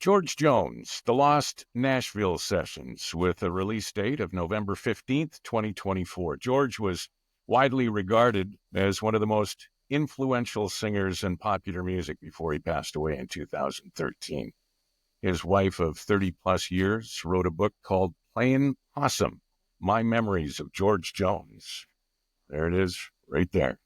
George Jones, the Lost Nashville Sessions, with a release date of November 15th, 2024. George was widely regarded as one of the most influential singers in popular music before he passed away in 2013. His wife of 30-plus years wrote a book called Playin' Possum, My Memories of George Jones. There it is, right there.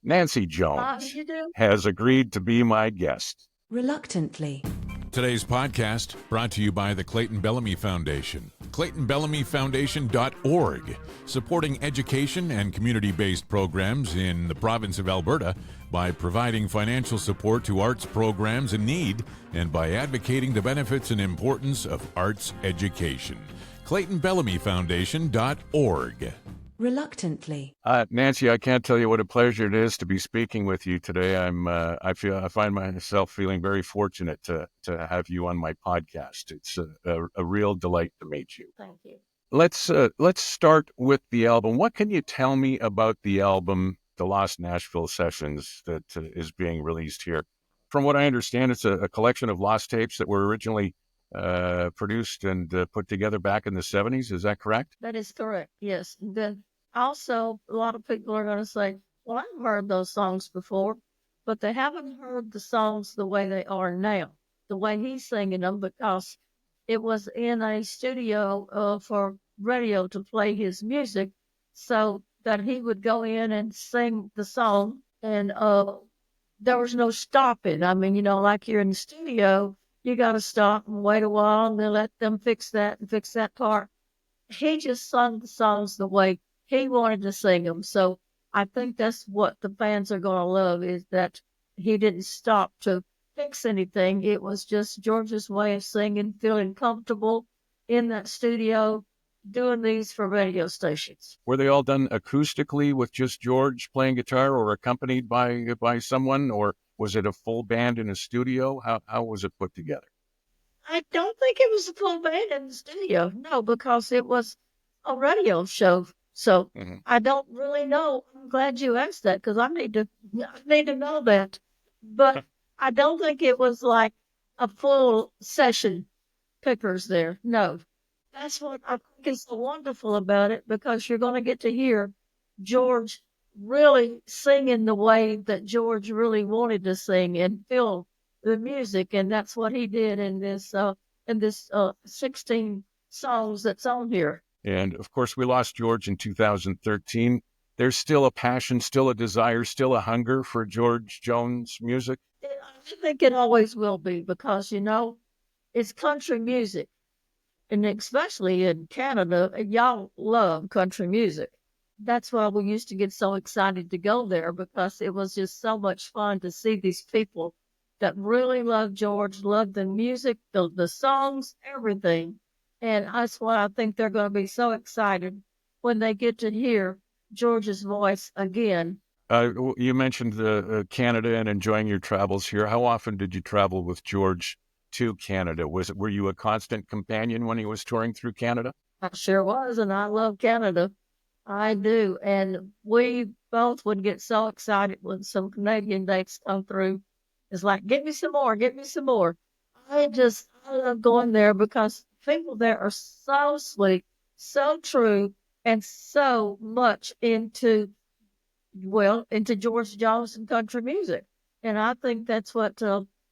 Nancy Jones has agreed to be my guest. Reluctantly. Today's podcast brought to you by the Clayton Bellamy Foundation. ClaytonBellamyFoundation.org, supporting education and community-based programs in the province of Alberta by providing financial support to arts programs in need and by advocating the benefits and importance of arts education. ClaytonBellamyFoundation.org. Reluctantly. Nancy, I can't tell you what a pleasure it is to be speaking with you today. I find myself feeling very fortunate to have you on my podcast. It's a real delight to meet you. Thank you. Let's start with the album. What can you tell me about the album, The Lost Nashville Sessions, that is being released here? From what I understand, it's a collection of lost tapes that were originally produced and put together back in the 70s. Is that correct? That is correct, yes. Also, a lot of people are going to say, well, I've heard those songs before, but they haven't heard the songs the way they are now, the way he's singing them, because it was in a studio for radio to play his music, so that he would go in and sing the song, and there was no stopping. I mean, like you're in the studio, you got to stop and wait a while and then let them fix that and fix that part. He just sung the songs the way he wanted to sing them. So I think that's what the fans are going to love, is that he didn't stop to fix anything. It was just George's way of singing, feeling comfortable in that studio, doing these for radio stations. Were they all done acoustically with just George playing guitar, or accompanied by someone, or was it a full band in a studio? How was it put together? I don't think it was a full band in the studio. No, because it was a radio show. So I don't really know. I'm glad you asked that, because I need to know that. But I don't think it was like a full session pickers there. No. That's what I think is so wonderful about it, because you're going to get to hear George really singing the way that George really wanted to sing and feel the music. And that's what he did in this 16 songs that's on here. And of course, we lost George in 2013. There's still a passion, still a desire, still a hunger for George Jones music. I think it always will be, because, it's country music. And especially in Canada, y'all love country music. That's why we used to get so excited to go there, because it was just so much fun to see these people that really love George, love the music, the songs, everything. And that's why I think they're going to be so excited when they get to hear George's voice again. You mentioned Canada and enjoying your travels here. How often did you travel with George to Canada? Were you a constant companion when he was touring through Canada? I sure was, and I love Canada. I do. And we both would get so excited when some Canadian dates come through. It's like, get me some more, get me some more. I love going there, because people there are so sweet, so true, and so much into George Jones and country music. And I think that's what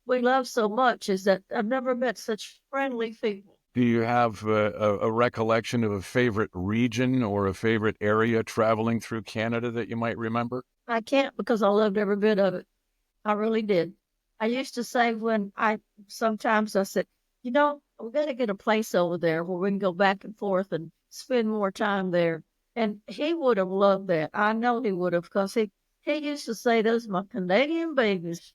we love so much, is that I've never met such friendly people. Do you have a recollection of a favorite region or a favorite area traveling through Canada that you might remember? I can't, because I loved every bit of it. I really did. I used to say sometimes I said, we're going to get a place over there where we can go back and forth and spend more time there. And he would have loved that. I know he would have, because he used to say, those are my Canadian babies.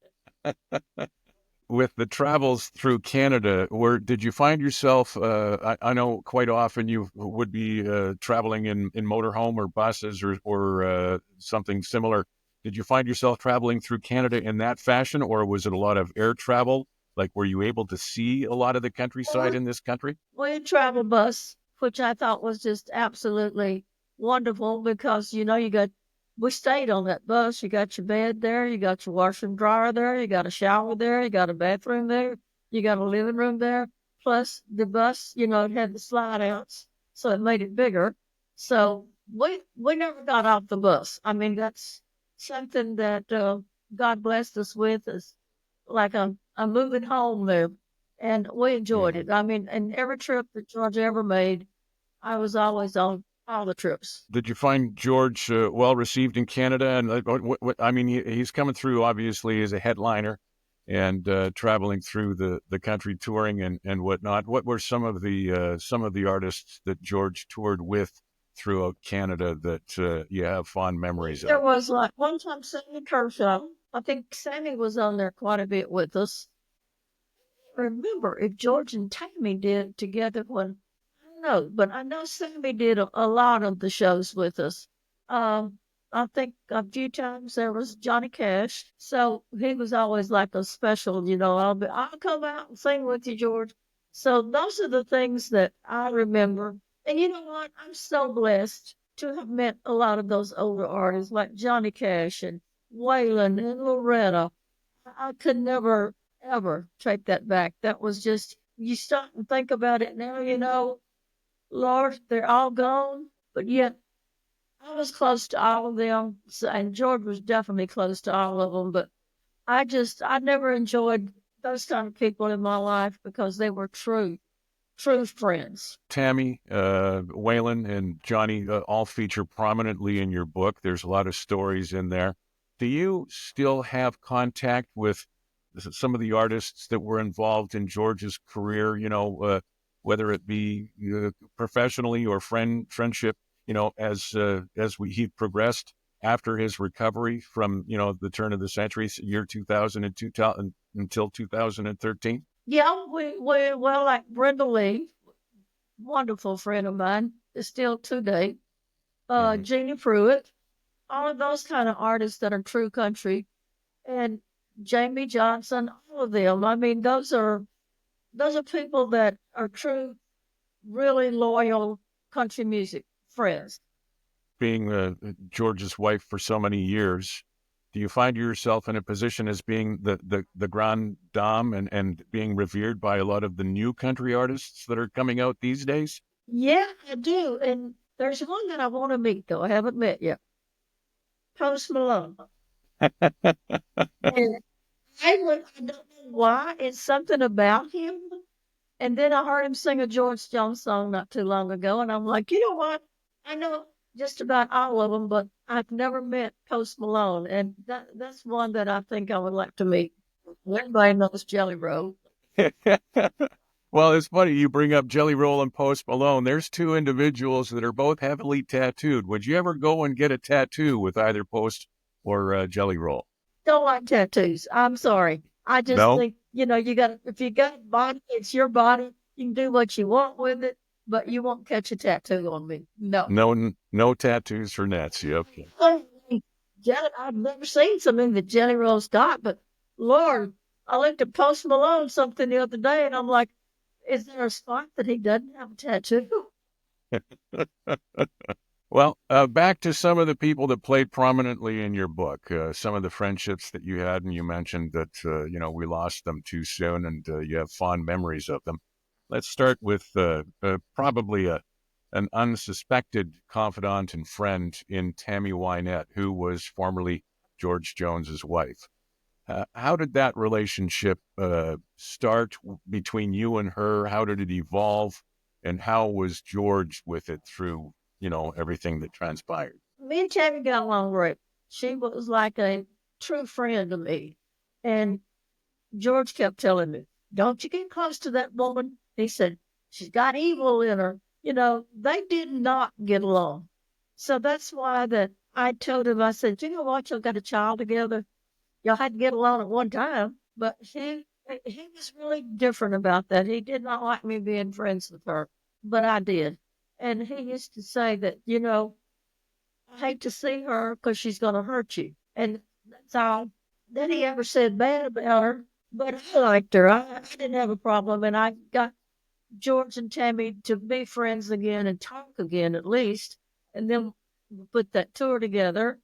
With the travels through Canada, did you find yourself, I know quite often you would be traveling in motorhome or buses or something similar. Did you find yourself traveling through Canada in that fashion, or was it a lot of air travel? Like, were you able to see a lot of the countryside in this country? We travel bus, which I thought was just absolutely wonderful, because, we stayed on that bus. You got your bed there, you got your washer and dryer there, you got a shower there, you got a bathroom there, You got a living room there, plus the bus, it had the slide outs, so it made it bigger. So we never got off the bus. I mean, that's something that God blessed us with, is like a moving home there, and we enjoyed it. I mean, and every trip that George ever made, I was always on all the trips. Did you find George well received in Canada? And I mean, he's coming through obviously as a headliner and traveling through the country touring and whatnot. What were some of the artists that George toured with throughout Canada that you have fond memories There of? was like one time Sammy Kershaw. I think Sammy was on there quite a bit with us. Remember if George and Tammy did together when I don't know, but I know Sammy did a lot of the shows with us. I think a few times there was Johnny Cash, so he was always like a special, I'll come out and sing with you, George. So those are the things that I remember. And you know what? I'm so blessed to have met a lot of those older artists like Johnny Cash and Waylon and Loretta. I could never, ever take that back. That was just, you stop and think about it now, Lord, they're all gone, but yet I was close to all of them. And George was definitely close to all of them, but I never enjoyed those kind of people in my life because they were true friends. Tammy, Waylon, and Johnny all feature prominently in your book. There's a lot of stories in there. Do you still have contact with some of the artists that were involved in George's career? Whether it be professionally or friendship. He progressed after his recovery from the turn of the century, year 2000 and 2000 until 2013. Yeah, well, like Brenda Lee, wonderful friend of mine, is still today. Mhm. Jeannie Pruitt, all of those kind of artists that are true country, and Jamie Johnson, all of them. I mean, those are people that are true, really loyal country music friends. Being George's wife for so many years, do you find yourself in a position as being the grande dame and being revered by a lot of the new country artists that are coming out these days? Yeah, I do. And there's one that I want to meet, though. I haven't met yet. Post Malone. And I don't know why. It's something about him. And then I heard him sing a George Jones song not too long ago. And I'm like, you know what? I know just about all of them, but I've never met Post Malone. And that's one that I think I would like to meet. Everybody knows Jelly Roll. Well, it's funny you bring up Jelly Roll and Post Malone. There's two individuals that are both heavily tattooed. Would you ever go and get a tattoo with either Post or Jelly Roll? Don't like tattoos. I'm sorry. I just No, think, if you got a body, it's your body. You can do what you want with it, but you won't catch a tattoo on me. No. no tattoos for Nancy. Okay. I've never seen something that Jelly Roll's got, but Lord, I looked at Post Malone something the other day and I'm like, is there a spot that he doesn't have a tattoo? Well, back to some of the people that played prominently in your book, some of the friendships that you had, and you mentioned that, we lost them too soon and you have fond memories of them. Let's start with probably an unsuspected confidant and friend in Tammy Wynette, who was formerly George Jones's wife. How did that relationship start between you and her? How did it evolve? And how was George with it through, everything that transpired? Me and Tammy got along great. She was like a true friend to me. And George kept telling me, don't you get close to that woman. He said, she's got evil in her. They did not get along. So that's why that I told him, I said, you know what, y'all got a child together. Y'all had to get along at one time. But he was really different about that. He did not like me being friends with her, but I did. And he used to say that, I hate to see her because she's going to hurt you. And that's all that he ever said bad about her. But I liked her. I didn't have a problem. And I got George and Tammy to be friends again and talk again at least. And then we put that tour together.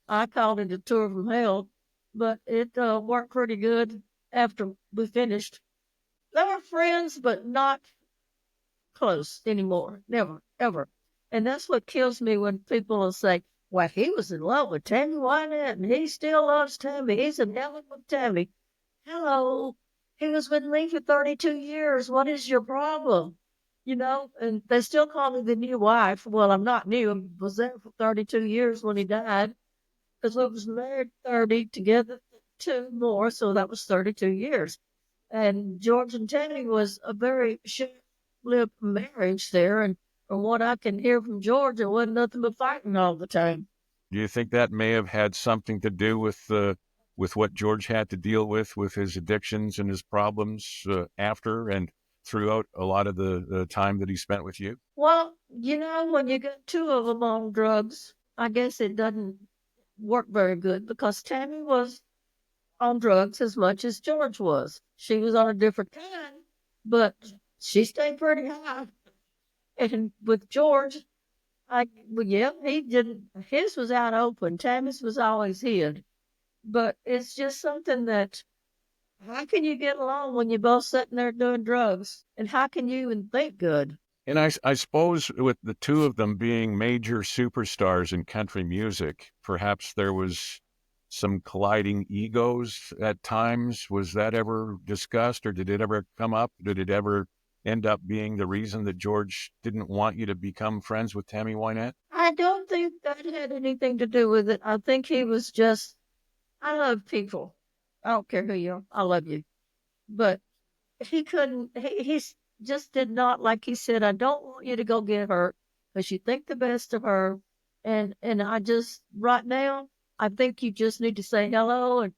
I called it a tour from hell, but it worked pretty good after we finished. They were friends, but not close anymore. Never, ever. And that's what kills me when people will say, well, he was in love with Tammy Wynette and he still loves Tammy. He's in heaven with Tammy. Hello. He was with me for 32 years. What is your problem? You know, and they still call me the new wife. Well, I'm not new. I was there for 32 years when he died because we was married 30, together 2 more. So that was 32 years. And George and Tammy was a very short-lived marriage there. And from what I can hear from George, it wasn't nothing but fighting all the time. Do you think that may have had something to do with what George had to deal with his addictions and his problems after and throughout a lot of the time that he spent with you? Well, you know, when you get two of them on drugs, I guess it doesn't work very good because Tammy was on drugs as much as George was. She was on a different kind, but she stayed pretty high. And with George, well, yeah, he didn't, his was out open. Tammy's was always hid. But it's just something that, how can you get along when you're both sitting there doing drugs? And how can you even think good? And I suppose with the two of them being major superstars in country music, perhaps there was some colliding egos at times. Was that ever discussed or did it ever come up? Did it ever end up being the reason that George didn't want you to become friends with Tammy Wynette? I don't think that had anything to do with it. I think he was just, I love people. I don't care who you are. I love you. But he couldn't, just did not, like he said, I don't want you to go get hurt because you think the best of her. And I just, right now, I think you just need to say hello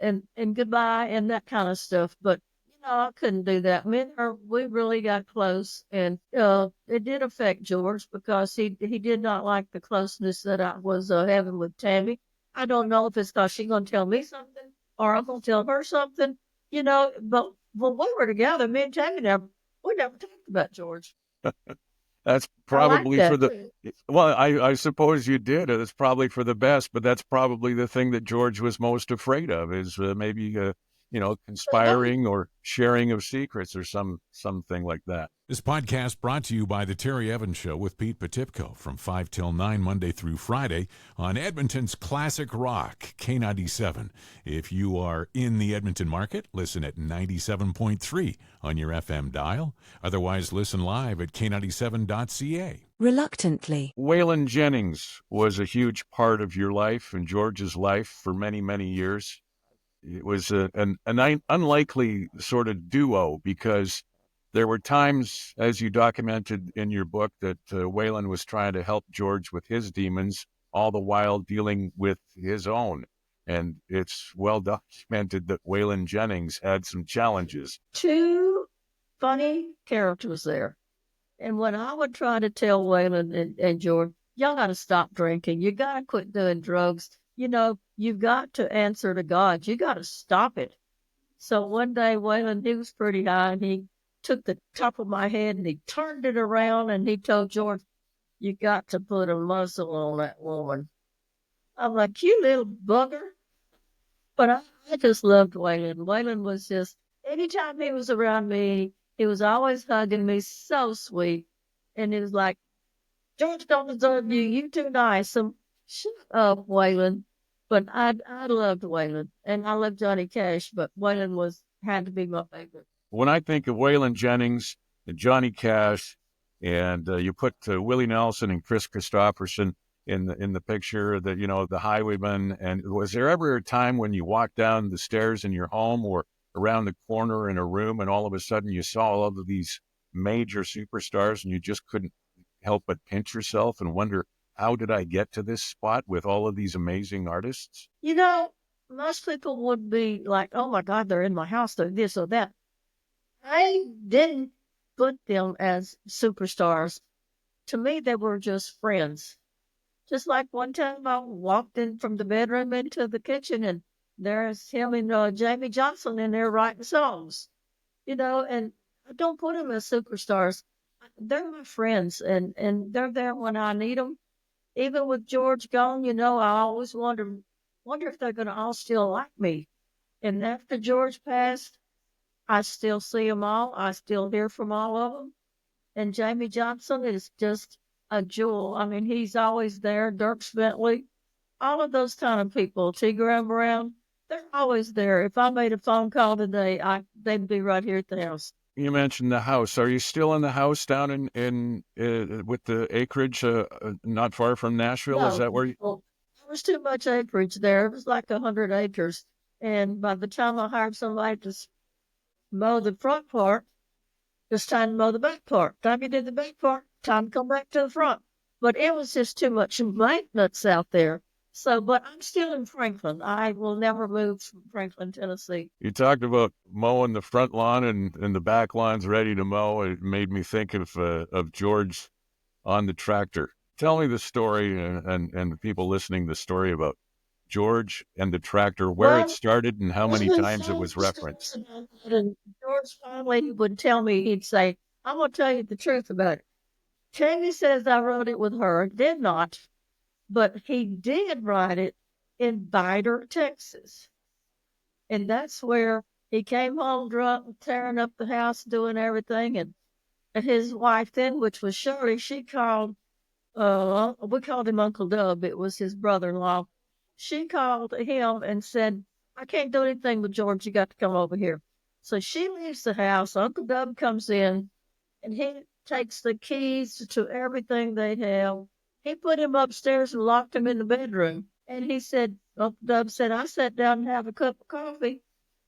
and goodbye and that kind of stuff. But, you know, I couldn't do that. Me and her, we really got close. And it did affect George because he did not like the closeness that I was having with Tammy. I don't know if it's because she's going to tell me something or I'm going to tell her something, you know, but when we were together, me and Tammy we never talked about George. That's I like probably for that. the, well, I suppose you did. It's probably for the best, but that's probably the thing that George was most afraid of is maybe, Yeah. conspiring or sharing of secrets or something like that. This podcast brought to you by The Terry Evans Show with Pete Potipko from 5 till 9 Monday through Friday on Edmonton's Classic Rock, K97. If you are in the Edmonton market, listen at 97.3 on your FM dial. Otherwise, listen live at k97.ca. Reluctantly. Waylon Jennings was a huge part of your life and George's life for many, many years. It was an unlikely sort of duo because there were times, as you documented in your book, that Waylon was trying to help George with his demons, all the while dealing with his own. And it's well documented that Waylon Jennings had some challenges. Two funny characters there. And when I would try to tell Waylon and George, y'all got to stop drinking. You got to quit doing drugs. You know, you've got to answer to God. You got to stop it. So one day, Waylon, he was pretty high, and he took the top of my head and he turned it around and he told George, you got to put a muzzle on that woman. I'm like, you little bugger. But I just loved Waylon. Waylon was just, anytime he was around me, he was always hugging me, so sweet. And he was like, George don't deserve you. You too nice. So shut up, Waylon. But I loved Waylon. And I loved Johnny Cash, but Waylon had to be my favorite. When I think of Waylon Jennings and Johnny Cash, and you put Willie Nelson and Chris Christopherson in the picture, that the Highwayman, and was there ever a time when you walked down the stairs in your home or around the corner in a room, and all of a sudden you saw all of these major superstars, and you just couldn't help but pinch yourself and wonder, how did I get to this spot with all of these amazing artists? You know, most people would be like, oh my God, they're in my house, they're this or that. I didn't put them as superstars. To me, they were just friends. Just like one time I walked in from the bedroom into the kitchen and there's him and Jamie Johnson in there writing songs, and I don't put them as superstars. They're my friends and they're there when I need them. Even with George gone, I always wonder if they're going to all still like me. And after George passed, I still see them all. I still hear from all of them. And Jamie Johnson is just a jewel. I mean, he's always there. Dirk Bentley, all of those kind of people. T. Graham Brown, they're always there. If I made a phone call today, they'd be right here at the house. You mentioned the house. Are you still in the house down in with the acreage not far from Nashville? Is No, that where you? well, there was too much acreage there. It was like 100 acres. And by the time I hired somebody to mow the front part, it's time to mow the back part. Time you did the back part, time to come back to the front. But it was just too much maintenance out there. So, but I'm still in Franklin. I will never move from Franklin, Tennessee. You talked about mowing the front lawn and the back lawn's ready to mow. It made me think of George on the tractor. Tell me the story and the people listening the story about George and the tractor, where it Well, started and how there's many been times it so was many referenced. stories about that. And George finally would tell me, he'd say, I'm going to tell you the truth about it. Tammy says I wrote it with her. Did not. But he did write it in Vidor, Texas. And that's where he came home drunk, tearing up the house, doing everything. And his wife then, which was Shirley, she called, we called him Uncle Dub. It was his brother-in-law. She called him and said, I can't do anything with George. You got to come over here. So she leaves the house. Uncle Dub comes in and he takes the keys to everything they have. He put him upstairs and locked him in the bedroom. And he said, Uncle Dub said, I sat down and have a cup of coffee.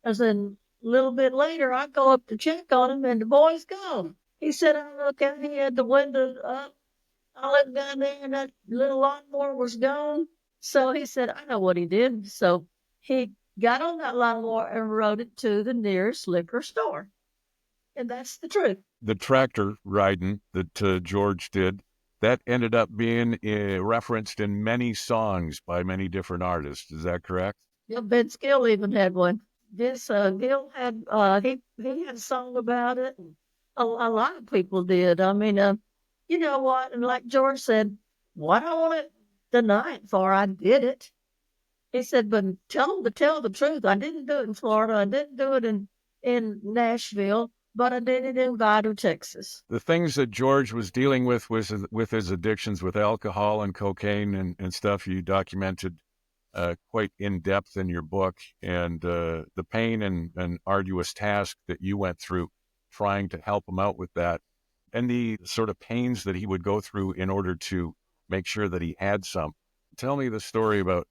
And then a little bit later, I go up to check on him and the boy's gone. He said, I look out, he had the window up. I looked down there and that little lawnmower was gone. So he said, I know what he did. So he got on that lawnmower and rode it to the nearest liquor store. And that's the truth. The tractor riding that George did, that ended up being referenced in many songs by many different artists. Is that correct? Yeah, Vince Gill even had one. Vince Gill had he had a song about it. A lot of people did. I mean, you know what? And like George said, what I want to deny it for, I did it. He said, but tell them to tell the truth. I didn't do it in Florida. I didn't do it in Nashville, but I did it in Vidor, Texas. The things that George was dealing with was with his addictions with alcohol and cocaine and stuff you documented quite in depth in your book, and the pain and arduous task that you went through trying to help him out with that, and the sort of pains that he would go through in order to make sure that he had some. Tell me the story about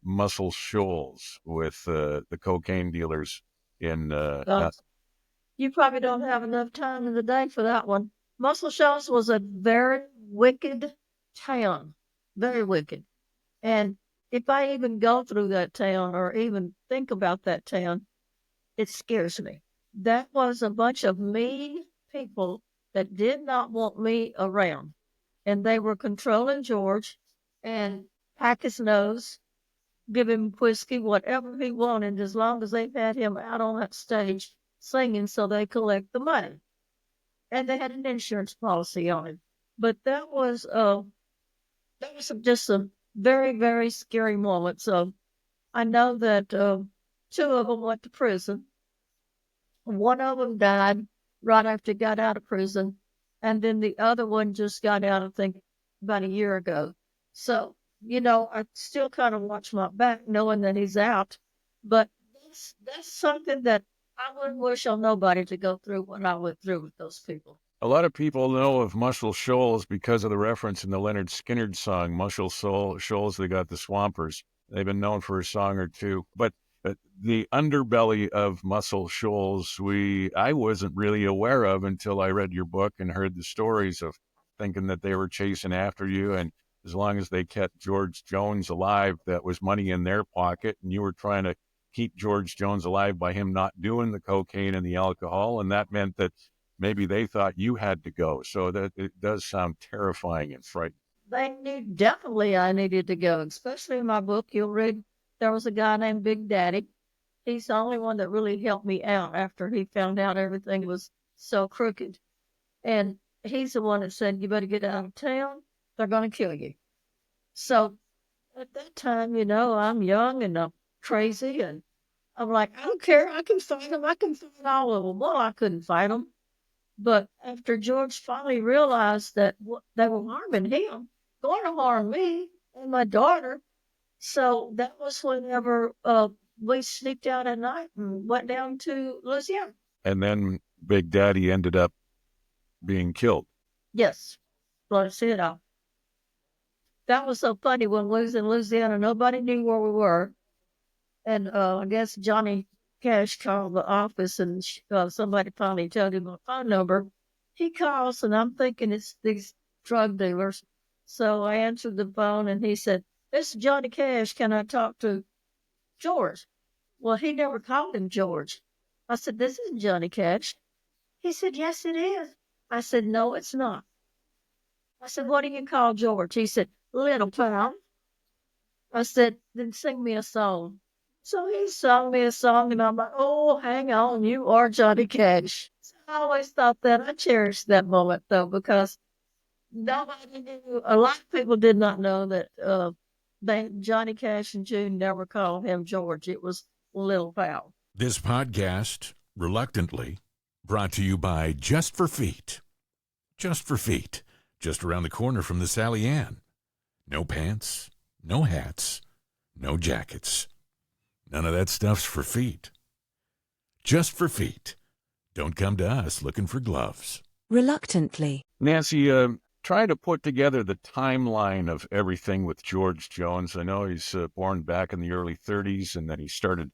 Muscle Shoals with the cocaine dealers in. You probably don't have enough time in the day for that one. Muscle Shoals was a very wicked town, very wicked. And if I even go through that town or even think about that town, it scares me. That was a bunch of mean people that did not want me around. And they were controlling George and pack his nose, give him whiskey, whatever he wanted, as long as they had him out on that stage singing so they collect the money. And they had an insurance policy on it. But that was just a very, very scary moment. So I know that two of them went to prison. One of them died right after he got out of prison. And then the other one just got out, I think, about a year ago. So, you know, I still kind of watch my back knowing that he's out. But that's something that I wouldn't wish on nobody to go through what I went through with those people. A lot of people know of Muscle Shoals because of the reference in the Leonard Skinner song, Shoals, they got the Swampers. They've been known for a song or two. But the underbelly of Muscle Shoals, I wasn't really aware of until I read your book and heard the stories of thinking that they were chasing after you. And as long as they kept George Jones alive, that was money in their pocket. And you were trying to keep George Jones alive by him not doing the cocaine and the alcohol. And that meant that maybe they thought you had to go. So that it does sound terrifying and frightening. Definitely I needed to go, especially in my book. You'll read there was a guy named Big Daddy. He's the only one that really helped me out after he found out everything was so crooked. And he's the one that said, you better get out of town. They're going to kill you. So at that time, you know, I'm young and I'm crazy and I'm like, I don't care. I can fight them. I can fight all of them. Well, I couldn't fight them. But after George finally realized that they were harming him, going to harm me and my daughter, so that was whenever we sneaked out at night and went down to Louisiana. And then Big Daddy ended up being killed. Yes, blood his head off. That was so funny when we was in Louisiana. Nobody knew where we were. And I guess Johnny Cash called the office and somebody finally told him a phone number. He calls and I'm thinking it's these drug dealers. So I answered the phone and he said, "This is Johnny Cash. Can I talk to George?" Well, he never called him George. I said, "This isn't Johnny Cash." He said, "Yes, it is." I said, "No, it's not." I said, "What do you call George?" He said, "Little Pound." I said, "Then sing me a song." So he sung me a song, and I'm like, "Oh, hang on, you are Johnny Cash." So I always thought that. I cherished that moment, though, because nobody knew, a lot of people did not know that Johnny Cash and June never called him George. It was Little Pal. This podcast, reluctantly, brought to you by Just for Feet. Just for Feet, just around the corner from the Sally Ann. No pants, no hats, no jackets. None of that stuff's for feet. Just for Feet. Don't come to us looking for gloves. Reluctantly. Nancy, try to put together the timeline of everything with George Jones. I know he's born back in the early 30s, and then he started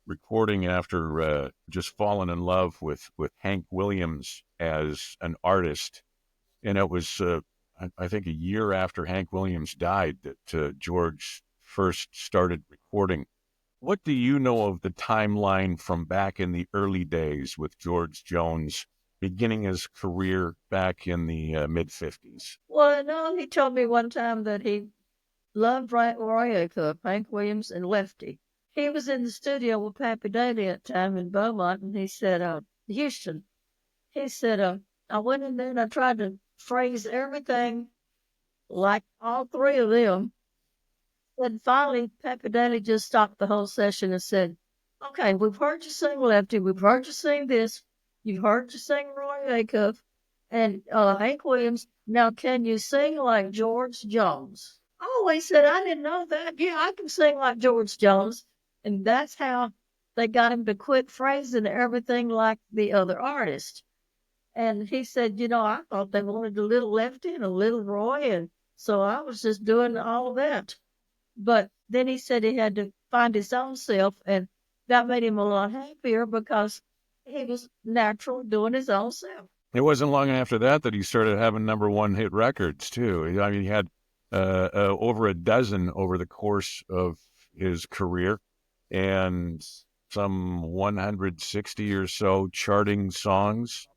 recording after just falling in love with Hank Williams as an artist. And it was, I think, a year after Hank Williams died that George first started recording. What do you know of the timeline from back in the early days with George Jones beginning his career back in the mid-50s? Well, no, he told me one time that he loved Roy Acuff, Hank Williams, and Lefty. He was in the studio with Pappy Daly at the time in Beaumont, and he said, Houston. He said, I went in there and I tried to phrase everything like all three of them. And finally, Pappy Daly just stopped the whole session and said, "Okay, we've heard you sing Lefty. We've heard you sing this. You've heard you sing Roy Acuff and Hank Williams. Now, can you sing like George Jones?" Oh, he said, "I didn't know that. Yeah, I can sing like George Jones." And that's how they got him to quit phrasing everything like the other artist. And he said, I thought they wanted a little Lefty and a little Roy. And so I was just doing all of that. But then he said he had to find his own self, and that made him a lot happier because he was natural doing his own self. It wasn't long after that he started having number one hit records, too. I mean, he had over a dozen over the course of his career and some 160 or so charting songs.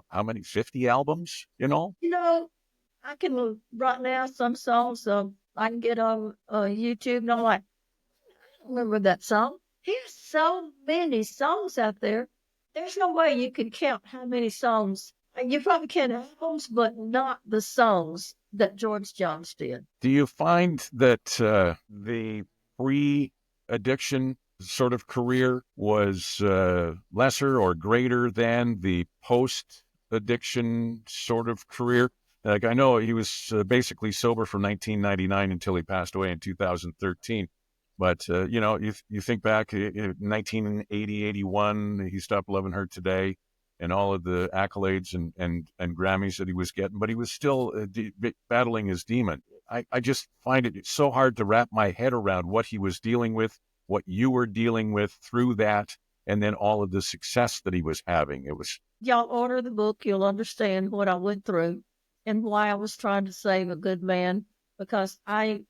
How many? 50 albums, I can right now some songs I can get on YouTube and I'm like, I don't remember that song. There's so many songs out there. There's no way you can count how many songs. You probably can albums, but not the songs that George Jones did. Do you find that the pre-addiction sort of career was lesser or greater than the post-addiction sort of career? Like, I know he was basically sober from 1999 until he passed away in 2013. But, you think back in 1980, 81, he stopped loving her today and all of the accolades and Grammys that he was getting, but he was still battling his demon. I just find it so hard to wrap my head around what he was dealing with, what you were dealing with through that, and then all of the success that he was having. It was... Y'all order the book, you'll understand what I went through and why I was trying to save a good man, because I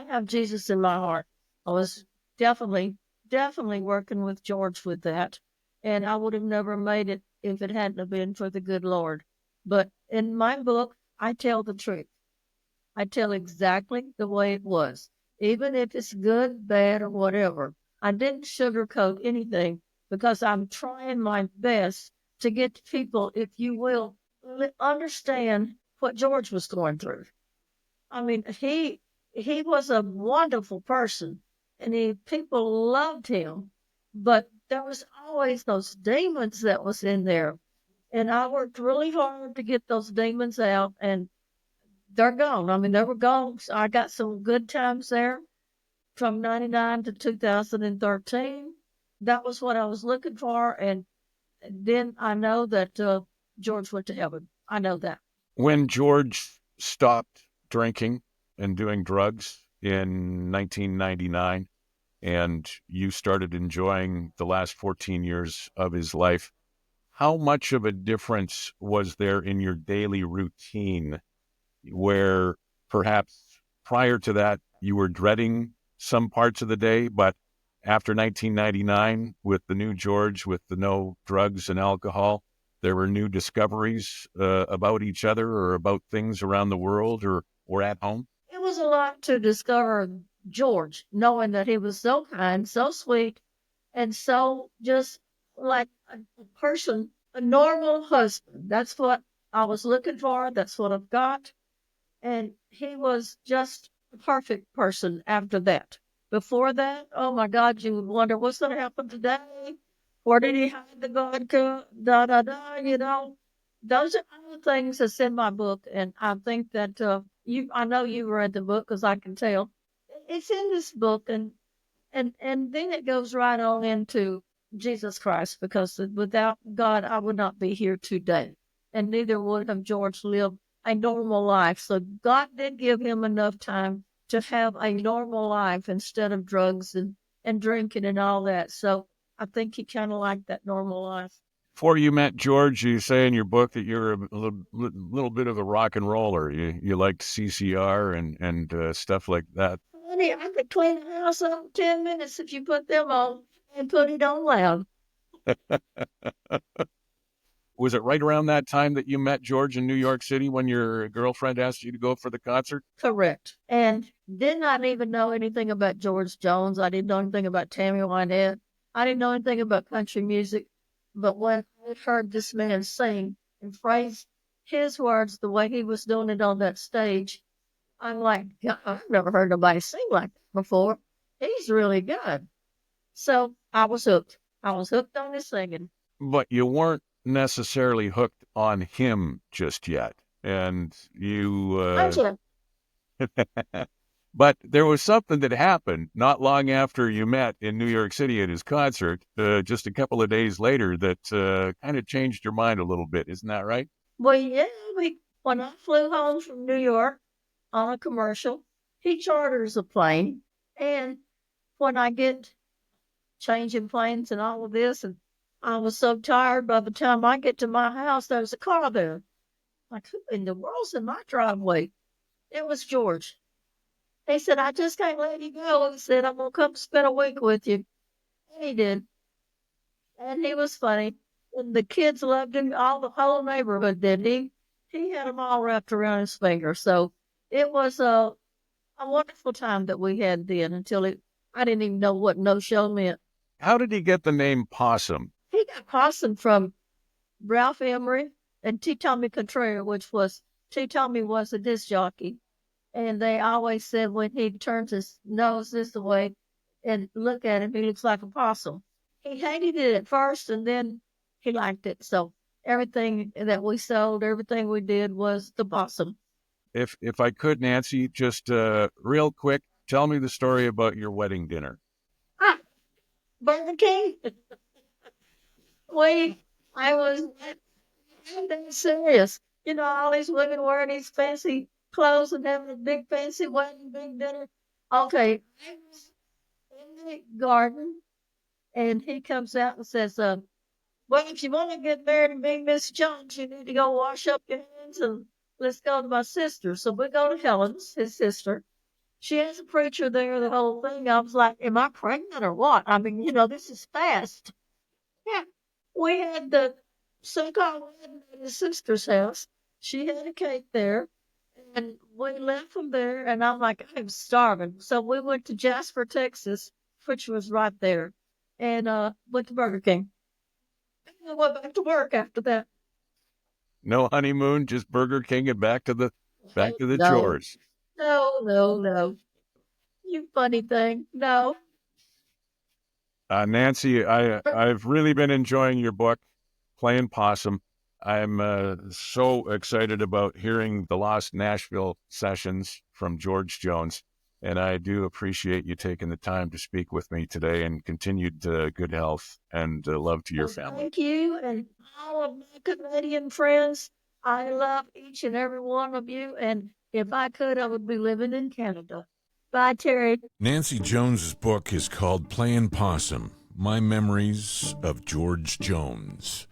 have Jesus in my heart. I was definitely working with George with that. And I would have never made it if it hadn't have been for the good Lord. But in my book, I tell the truth. I tell exactly the way it was, even if it's good, bad, or whatever. I didn't sugarcoat anything because I'm trying my best to get people, if you will, understand what George was going through. I mean, he was a wonderful person, and people loved him, but there was always those demons that was in there. And I worked really hard to get those demons out, and they're gone. I mean, they were gone. So I got some good times there from 99 to 2013. That was what I was looking for. And then I know that George went to heaven. I know that. When George stopped drinking and doing drugs in 1999, and you started enjoying the last 14 years of his life, how much of a difference was there in your daily routine where perhaps prior to that you were dreading some parts of the day, but after 1999, with the new George, with the no drugs and alcohol, there were new discoveries about each other or about things around the world or at home? It was a lot to discover George, knowing that he was so kind, so sweet, and so just like a person, a normal husband. That's what I was looking for. That's what I've got. And he was just a perfect person after that. Before that, oh my God, you would wonder what's going to happen today. Where did he hide the vodka? Da da da. You know, those are all the things that's in my book, and I think that I know you read the book because I can tell. It's in this book, and then it goes right on into Jesus Christ, because without God, I would not be here today, and neither would have George lived a normal life. So God did give him enough time to have a normal life instead of drugs and drinking and all that. So I think he kind of liked that normal life. Before you met George, you say in your book that you're a little bit of a rock and roller. You liked CCR and stuff like that. Honey, I could clean the house up in 10 minutes if you put them on and put it on loud. Was it right around that time that you met George in New York City when your girlfriend asked you to go for the concert? Correct. And did not even know anything about George Jones. I didn't know anything about Tammy Wynette. I didn't know anything about country music. But when I heard this man sing and phrase his words the way he was doing it on that stage, I'm like, "Yeah, I've never heard nobody sing like that before. He's really good." So I was hooked. I was hooked on his singing. But you weren't necessarily hooked on him just yet. And Thank you. but there was something that happened not long after you met in New York City at his concert, just a couple of days later, that kind of changed your mind a little bit. Isn't that right? Well, yeah, when I flew home from New York on a commercial, he charters a plane. And when I get changing planes and all of this, and I was so tired by the time I get to my house, there's a car there. Like, who in the world's in my driveway? It was George. He said, I just can't let you go. He said, I'm going to come spend a week with you. And he did. And he was funny. And the kids loved him. All the whole neighborhood did. He had them all wrapped around his finger. So it was a wonderful time that we had then I didn't even know what no show meant. How did he get the name Possum? He got Possum from Ralph Emery and T. Tommy Contrarian, T. Tommy was a disc jockey. And they always said when he turns his nose this way and look at him, he looks like a possum. He hated it at first, and then he liked it. So everything that we sold, everything we did was the possum. If I could, Nancy, just real quick, tell me the story about your wedding dinner. Ah, Burger King. I was that serious. You know, all these women wearing these fancy clothes and having a big fancy wedding, big dinner. Okay, I was in the garden, and he comes out and says, well, if you want to get married and be Miss Jones, you need to go wash up your hands and let's go to my sister. So we go to Helen's, his sister. She has a preacher there, the whole thing. I was like, am I pregnant or what? I mean, this is fast. Yeah. We had the so-called wedding at his sister's house. She had a cake there. And we left from there, and I'm like, I'm starving. So we went to Jasper, Texas, which was right there, and went to Burger King. And I went back to work after that. No honeymoon, just Burger King and back to the No, chores. no. You funny thing. No. Nancy, I've really been enjoying your book, Playing Possum. I'm so excited about hearing the Lost Nashville Sessions from George Jones, and I do appreciate you taking the time to speak with me today, and continued good health and love to your family. Thank you, and all of my Canadian friends. I love each and every one of you, and if I could, I would be living in Canada. Bye, Terry. Nancy Jones's book is called Playin' Possum, My Memories of George Jones.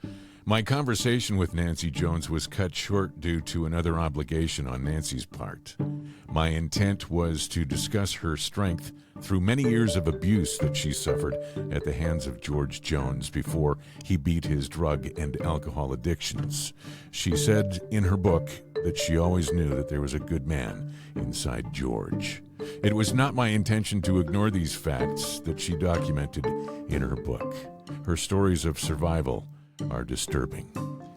My conversation with Nancy Jones was cut short due to another obligation on Nancy's part. My intent was to discuss her strength through many years of abuse that she suffered at the hands of George Jones before he beat his drug and alcohol addictions. She said in her book that she always knew that there was a good man inside George. It was not my intention to ignore these facts that she documented in her book. Her stories of survival are disturbing.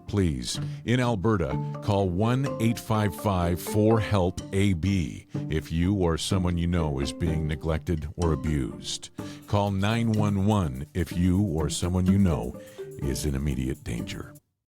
Please, in Alberta, call 1-855-4HELP-AB if you or someone you know is being neglected or abused. Call 911 if you or someone you know is in immediate danger.